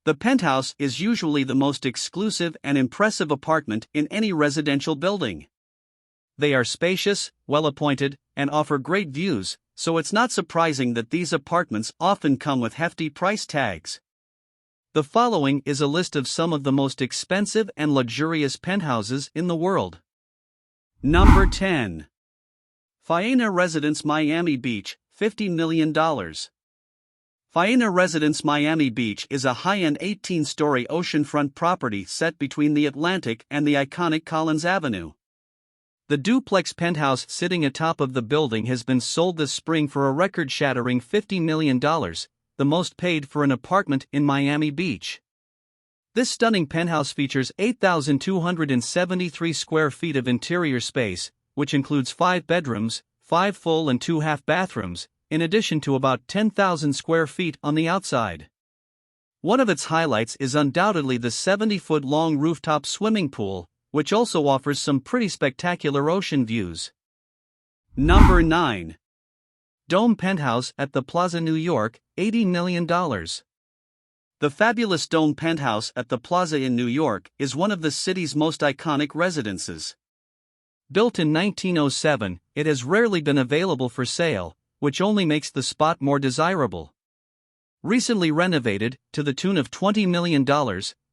The penthouse is usually the most exclusive and impressive apartment in any residential building. They are spacious, well-appointed, and offer great views, so it's not surprising that these apartments often come with hefty price tags. The following is a list of some of the most expensive and luxurious penthouses in the world. Number 10. Faena Residence Miami Beach, $50 million. Faena Residence Miami Beach is a high-end 18-story oceanfront property set between the Atlantic and the iconic Collins Avenue. The duplex penthouse sitting atop of the building has been sold this spring for a record-shattering $50 million, the most paid for an apartment in Miami Beach. This stunning penthouse features 8,273 square feet of interior space, which includes 5 bedrooms, 5 full and 2 half bathrooms, in addition to about 10,000 square feet on the outside. One of its highlights is undoubtedly the 70-foot-long rooftop swimming pool, which also offers some pretty spectacular ocean views. Number 9. Dome Penthouse at the Plaza, New York, $80 million. The fabulous Dome Penthouse at the Plaza in New York is one of the city's most iconic residences. Built in 1907, it has rarely been available for sale, which only makes the spot more desirable. Recently renovated, to the tune of $20 million,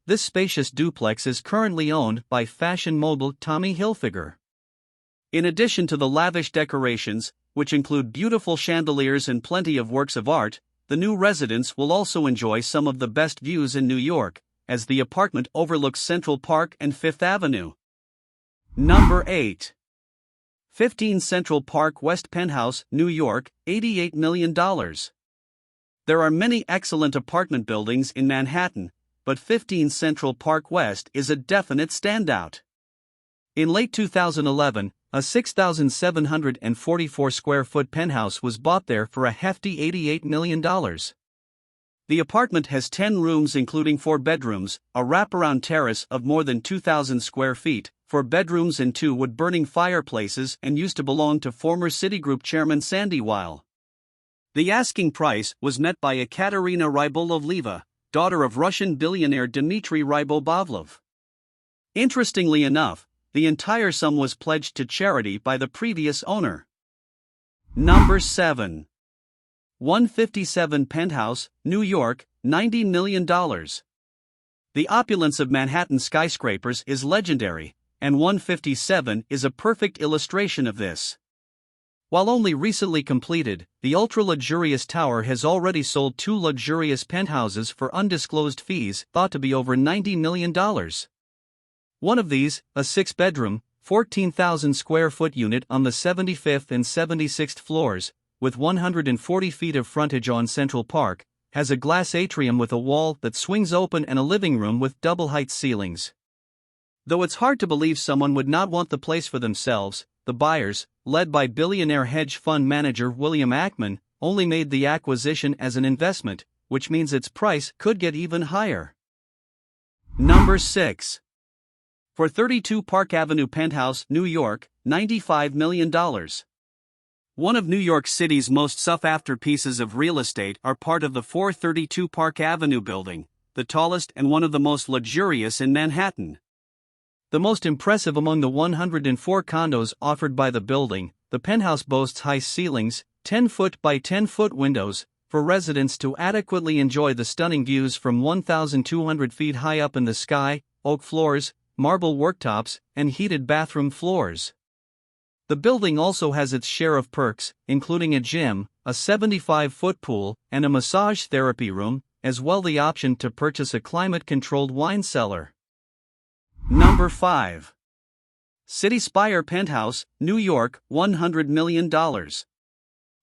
this spacious duplex is currently owned by fashion mogul Tommy Hilfiger. In addition to the lavish decorations, which include beautiful chandeliers and plenty of works of art, the new residence will also enjoy some of the best views in New York, as the apartment overlooks Central Park and Fifth Avenue. Number 8. 15 Central Park West Penthouse, New York, $88 million. There are many excellent apartment buildings in Manhattan, but 15 Central Park West is a definite standout. In late 2011, a 6,744 square foot penthouse was bought there for a hefty $88 million. The apartment has 10 rooms including 4 bedrooms, a wraparound terrace of more than 2,000 square feet, 4 bedrooms and 2 wood-burning fireplaces, and used to belong to former Citigroup chairman Sandy Weil. The asking price was met by Ekaterina Rybolovleva, daughter of Russian billionaire Dmitry Rybobovlev. Interestingly enough, the entire sum was pledged to charity by the previous owner. Number 7. 157 Penthouse, New York, $90 million. The opulence of Manhattan skyscrapers is legendary, and 157 is a perfect illustration of this. While only recently completed, the ultra-luxurious tower has already sold 2 luxurious penthouses for undisclosed fees thought to be over $90 million. One of these, a 6-bedroom, 14,000 square foot unit on the 75th and 76th floors, with 140 feet of frontage on Central Park, has a glass atrium with a wall that swings open and a living room with double-height ceilings. Though it's hard to believe someone would not want the place for themselves, the buyers, led by billionaire hedge fund manager William Ackman, only made the acquisition as an investment, which means its price could get even higher. Number 6. For 32 Park Avenue Penthouse, New York, $95 million. One of New York City's most sought-after pieces of real estate are part of the 432 Park Avenue building, the tallest and one of the most luxurious in Manhattan. The most impressive among the 104 condos offered by the building, the penthouse boasts high ceilings, 10-foot by 10-foot windows, for residents to adequately enjoy the stunning views from 1,200 feet high up in the sky, oak floors, marble worktops, and heated bathroom floors. The building also has its share of perks, including a gym, a 75-foot pool, and a massage therapy room, as well as the option to purchase a climate-controlled wine cellar. Number 5. CitySpire Penthouse, New York, $100 million.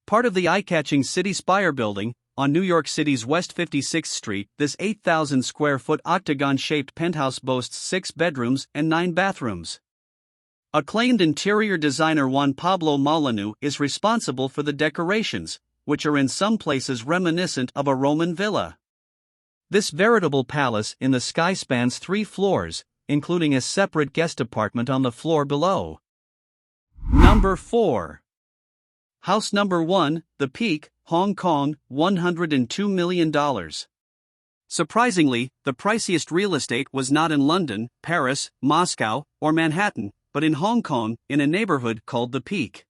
Part of the eye-catching CitySpire building, on New York City's West 56th Street, this 8,000 square foot octagon-shaped penthouse boasts 6 bedrooms and 9 bathrooms. Acclaimed interior designer Juan Pablo Molyneux is responsible for the decorations, which are in some places reminiscent of a Roman villa. This veritable palace in the sky spans 3 floors, including a separate guest apartment on the floor below. Number 4. House number 1, The Peak, Hong Kong, $102 million. Surprisingly, the priciest real estate was not in London, Paris, Moscow, or Manhattan, but in Hong Kong, in a neighborhood called The Peak.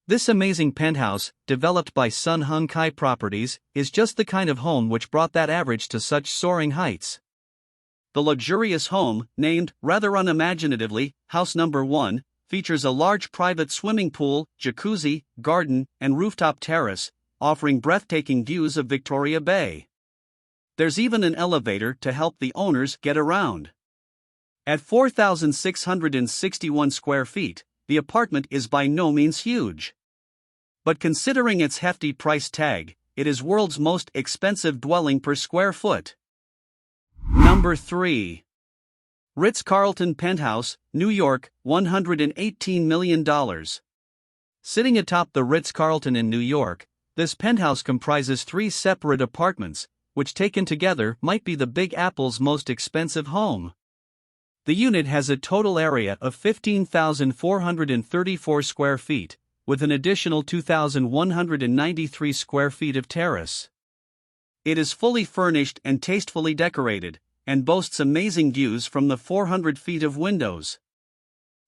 This amazing penthouse, developed by Sun Hung Kai Properties, is just the kind of home which brought that average to such soaring heights. The luxurious home, named, rather unimaginatively, House Number 1, features a large private swimming pool, jacuzzi, garden, and rooftop terrace, offering breathtaking views of Victoria Bay. There's even an elevator to help the owners get around. At 4,661 square feet, the apartment is by no means huge. But considering its hefty price tag, it is world's most expensive dwelling per square foot. Number 3. Ritz-Carlton Penthouse, New York, $118 million. Sitting atop the Ritz-Carlton in New York, this penthouse comprises 3 separate apartments, which taken together might be the Big Apple's most expensive home. The unit has a total area of 15,434 square feet, with an additional 2,193 square feet of terrace. It is fully furnished and tastefully decorated, and boasts amazing views from the 400 feet of windows.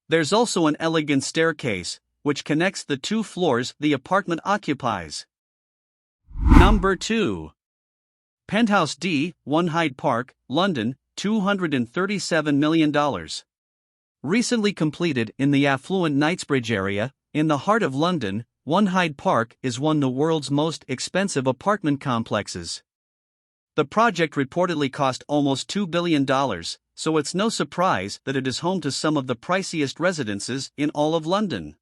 There's also an elegant staircase, which connects the 2 floors the apartment occupies. Number 2. Penthouse D, 1 Hyde Park, London, $237 million. Recently completed in the affluent Knightsbridge area, in the heart of London, 1 Hyde Park is one of the world's most expensive apartment complexes. The project reportedly cost almost $2 billion, so it's no surprise that it is home to some of the priciest residences in all of London.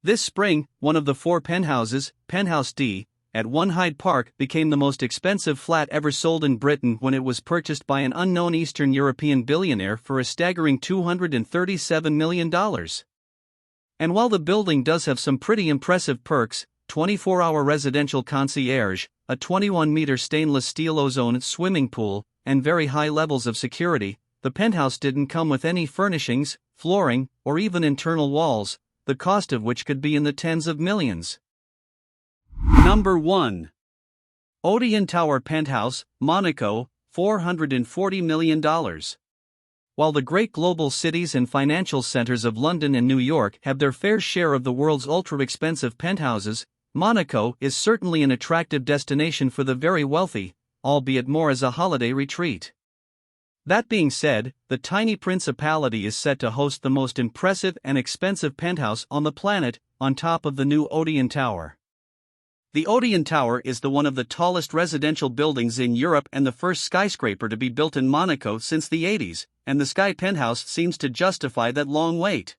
This spring, one of the 4 penthouses, Penthouse D, at 1 Hyde Park became the most expensive flat ever sold in Britain when it was purchased by an unknown Eastern European billionaire for a staggering $237 million. And while the building does have some pretty impressive perks, 24-hour residential concierge, a 21-meter stainless steel ozone swimming pool, and very high levels of security, the penthouse didn't come with any furnishings, flooring, or even internal walls, the cost of which could be in the tens of millions. Number 1. Odeon Tower Penthouse, Monaco, $440 million. While the great global cities and financial centers of London and New York have their fair share of the world's ultra-expensive penthouses, Monaco is certainly an attractive destination for the very wealthy, albeit more as a holiday retreat. That being said, the tiny principality is set to host the most impressive and expensive penthouse on the planet, on top of the new Odeon Tower. The Odeon Tower is one of the tallest residential buildings in Europe and the first skyscraper to be built in Monaco since the 80s, and the Sky Penthouse seems to justify that long wait.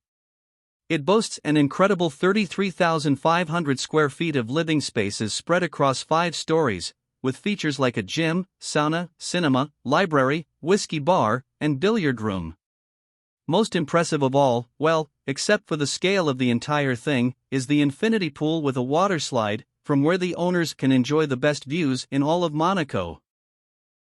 It boasts an incredible 33,500 square feet of living spaces spread across 5 stories, with features like a gym, sauna, cinema, library, whiskey bar, and billiard room. Most impressive of all, well, except for the scale of the entire thing, is the infinity pool with a water slide, from where the owners can enjoy the best views in all of Monaco.